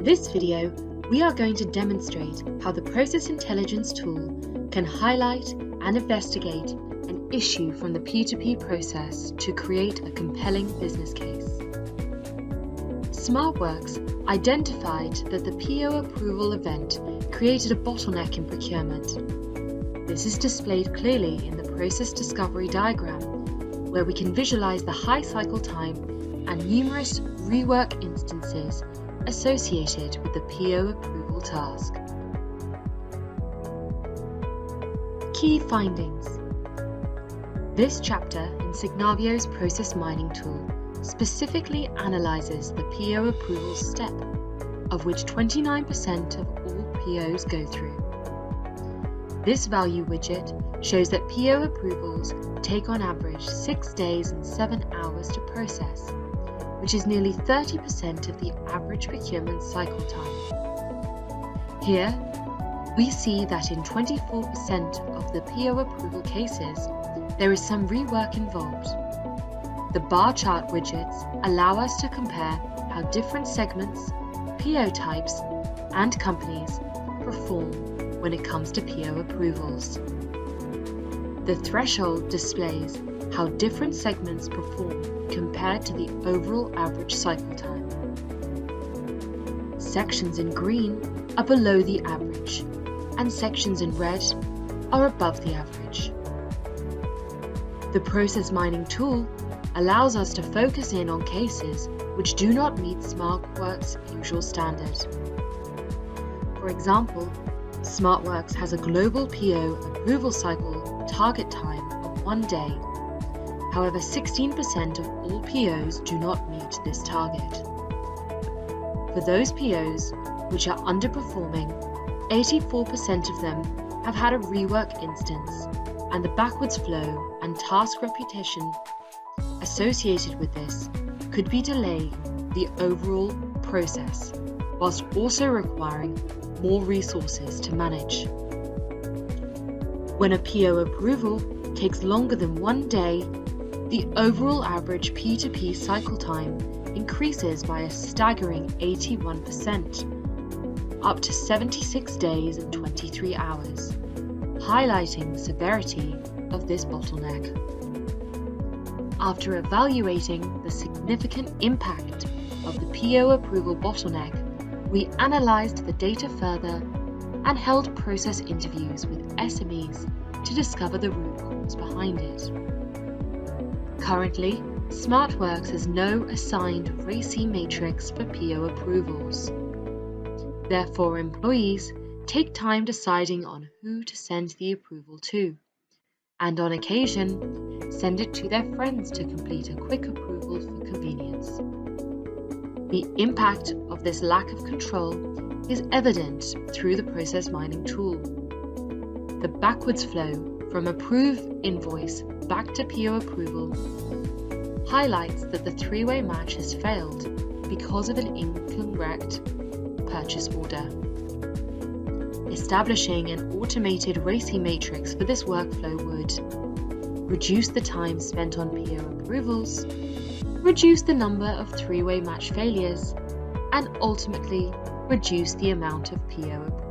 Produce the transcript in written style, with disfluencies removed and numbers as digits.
In this video, we are going to demonstrate how the process intelligence tool can highlight and investigate an issue from the P2P process to create a compelling business case. SmartWorks identified that the PO approval event created a bottleneck in procurement. This is displayed clearly in the process discovery diagram, where we can visualize the high cycle time and numerous rework instances associated with the PO approval task. Key findings. This chapter in Signavio's process mining tool specifically analyzes the PO approval step, of which 29% of all POs go through. This value widget shows that PO approvals take on average 6 days and 7 hours to process, which is nearly 30% of the average procurement cycle time. Here, we see that in 24% of the PO approval cases, there is some rework involved. The bar chart widgets allow us to compare how different segments, PO types, and companies perform when it comes to PO approvals. The threshold displays how different segments perform compared to the overall average cycle time. Sections in green are below the average, and sections in red are above the average. The process mining tool allows us to focus in on cases which do not meet SmartWorks' usual standard. For example, SmartWorks has a global PO approval cycle target time of 1 day. However, 16% of all POs do not meet this target. For those POs which are underperforming, 84% of them have had a rework instance, and the backwards flow and task repetition associated with this could be delaying the overall process, whilst also requiring more resources to manage. When a PO approval takes longer than 1 day, the overall average P2P cycle time increases by a staggering 81%, up to 76 days and 23 hours, highlighting the severity of this bottleneck. After evaluating the significant impact of the PO approval bottleneck, we analyzed the data further and held process interviews with SMEs to discover the root cause behind it. Currently, SmartWorks has no assigned RACI matrix for PO approvals. Therefore, employees take time deciding on who to send the approval to, and on occasion, send it to their friends to complete a quick approval for convenience. The impact of this lack of control is evident through the process mining tool. The backwards flow from approved invoice back to PO approval highlights that the three-way match has failed because of an incorrect purchase order. Establishing an automated RACI matrix for this workflow would reduce the time spent on PO approvals, reduce the number of three-way match failures, and ultimately reduce the amount of PO approvals.